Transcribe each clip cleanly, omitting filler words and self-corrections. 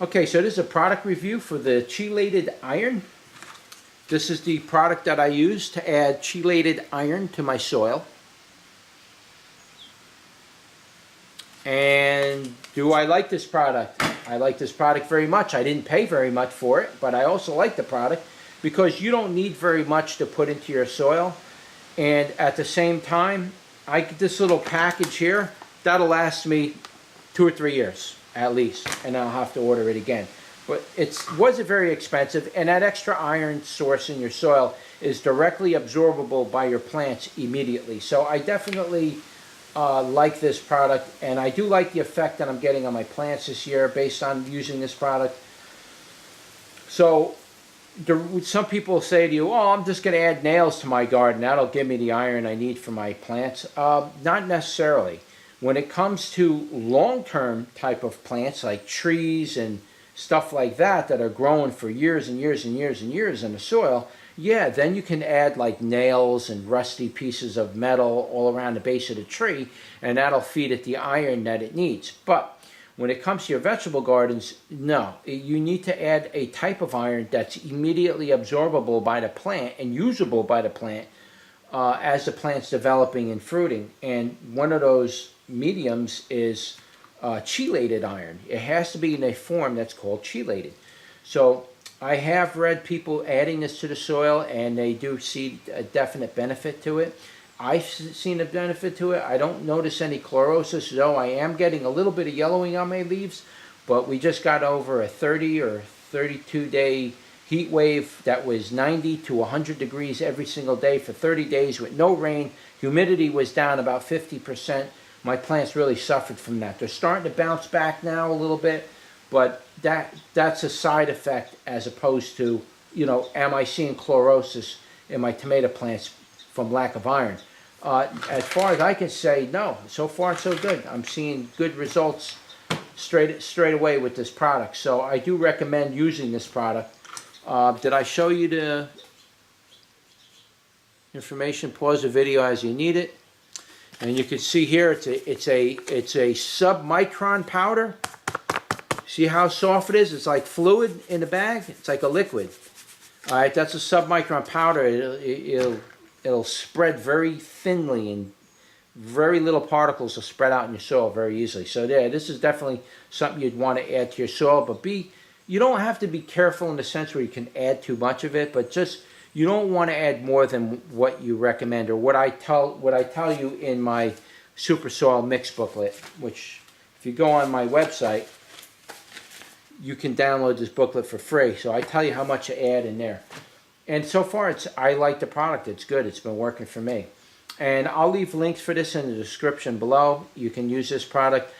Okay, so this is a product review for the Chelated iron. This is the product that I use to add chelated iron to my soil. And do I like this product? I like this product very much. I didn't pay very much for it, but I also like the product because you don't need very much to put into your soil. And at the same time, I get this little package here, that'll last me 2 or 3 years at least, and I'll have to order it again. But it wasn't very expensive, and that extra iron source in your soil is directly absorbable by your plants immediately. So I definitely like this product, and I do like the effect that I'm getting on my plants this year based on using this product. So some people say to you, oh, I'm just going to add nails to my garden, that'll give me the iron I need for my plants. Not necessarily. When it comes to long-term type of plants like trees and stuff like that that are growing for years and years and years and years in the soil, yeah, then you can add like nails and rusty pieces of metal all around the base of the tree, and that'll feed it the iron that it needs. But when it comes to your vegetable gardens, no, you need to add a type of iron that's immediately absorbable by the plant and usable by the plant as the plant's developing and fruiting. And one of those mediums is chelated iron. It has to be in a form that's called chelated. So I have read people adding this to the soil, and they do see a definite benefit to it. I've seen a benefit to it. I don't notice any chlorosis, though I am getting a little bit of yellowing on my leaves, but we just got over a 30 or 32 day heat wave that was 90 to 100 degrees every single day for 30 days with no rain. Humidity was down about 50%. My plants really suffered from that. They're starting to bounce back now a little bit, but that's a side effect as opposed to, you know, am I seeing chlorosis in my tomato plants from lack of iron? As far as I can say, no. So far, so good. I'm seeing good results straight away with this product. So I do recommend using this product. Did I show you the information? Pause the video as you need it. And you can see here it's a sub-micron powder. See how soft it is? It's like fluid in the bag. It's like a liquid. All right, that's a sub-micron powder. It'll spread very thinly, and very little particles will spread out in your soil very easily. So there, this is definitely something you'd want to add to your soil. But you don't have to be careful in the sense where you can add too much of it, but just you don't want to add more than what you recommend, or what I tell you in my super soil mix booklet, which if you go on my website, you can download this booklet for free. So I tell you how much to add in there. And so far, I like the product. It's good. It's been working for me. And I'll leave links for this in the description below. You can use this product.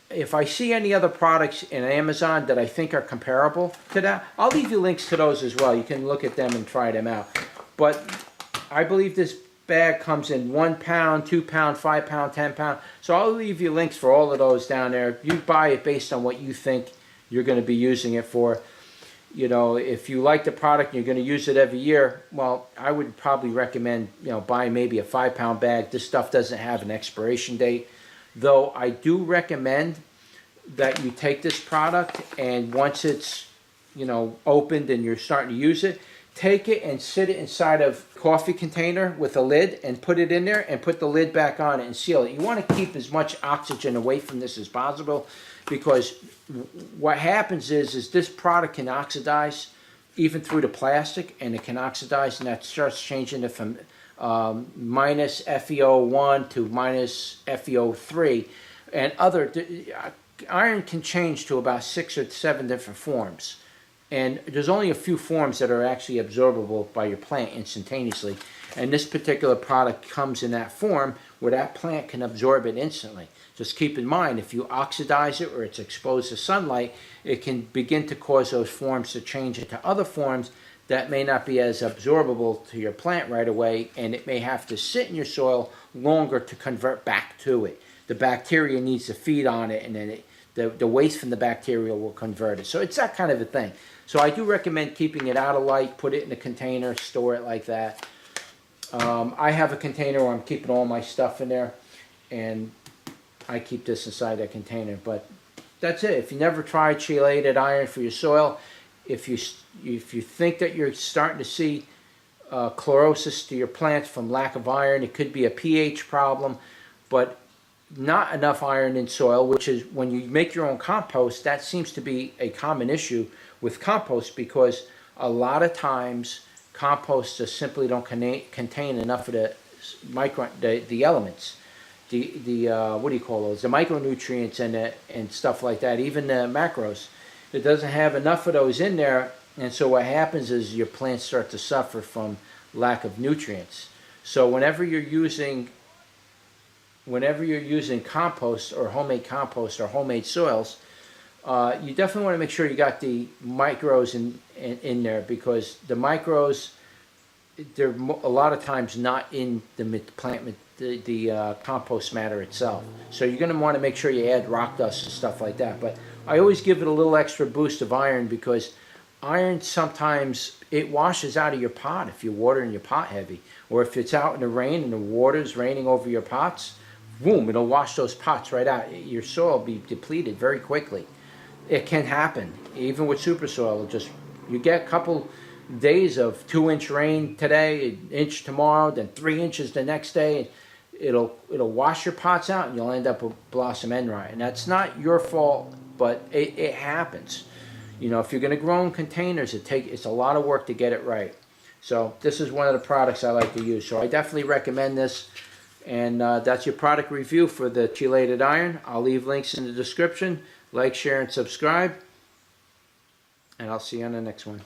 If I see any other products in Amazon that I think are comparable to that, I'll leave you links to those as well. You can look at them and try them out. But I believe this bag comes in 1 pound, 2 pound, 5 pound, 10 pound. So I'll leave you links for all of those down there. You buy it based on what you think you're going to be using it for. You know, if you like the product and you're going to use it every year, well, I would probably recommend, you know, buying maybe a 5 pound bag. This stuff doesn't have an expiration date. Though I do recommend that you take this product, and once it's, you know, opened and you're starting to use it, take it and sit it inside of a coffee container with a lid and put it in there and put the lid back on it and seal it. You want to keep as much oxygen away from this as possible, because what happens is this product can oxidize even through the plastic, and it can oxidize, and that starts changing it from minus FeO1 to minus FeO3, and iron can change to about 6 or 7 different forms, and there's only a few forms that are actually absorbable by your plant instantaneously, and this particular product comes in that form where that plant can absorb it instantly. Just keep in mind, if you oxidize it or it's exposed to sunlight, it can begin to cause those forms to change into other forms that may not be as absorbable to your plant right away, and it may have to sit in your soil longer to convert back to it. The bacteria needs to feed on it, and then the waste from the bacteria will convert it. So it's that kind of a thing. So I do recommend keeping it out of light, put it in a container, store it like that. I have a container where I'm keeping all my stuff in there, and I keep this inside that container. But that's it. If you never tried chelated iron for your soil, if you think that you're starting to see chlorosis to your plants from lack of iron, it could be a pH problem, but not enough iron in soil, which is when you make your own compost, that seems to be a common issue with compost, because a lot of times compost just simply don't contain enough of the elements, the what do you call those, the micronutrients and stuff like that, even the macros. It doesn't have enough of those in there, and so what happens is your plants start to suffer from lack of nutrients. So whenever you're using compost or homemade soils, you definitely want to make sure you got the micros in there, because the micros, they're a lot of times not in the compost matter itself. So you're going to want to make sure you add rock dust and stuff like that. But I always give it a little extra boost of iron, because iron sometimes it washes out of your pot if you're watering your pot heavy, or if it's out in the rain and the water's raining over your pots, boom, it'll wash those pots right out. Your soil will be depleted very quickly. It can happen even with super soil. Just you get a couple days of 2-inch rain today, 1 inch tomorrow, then 3 inches the next day. It'll wash your pots out, and you'll end up with blossom end rot. And that's not your fault, but it happens. You know, if you're going to grow in containers, it's a lot of work to get it right. So this is one of the products I like to use. So I definitely recommend this. And that's your product review for the chelated iron. I'll leave links in the description. Like, share, and subscribe. And I'll see you on the next one.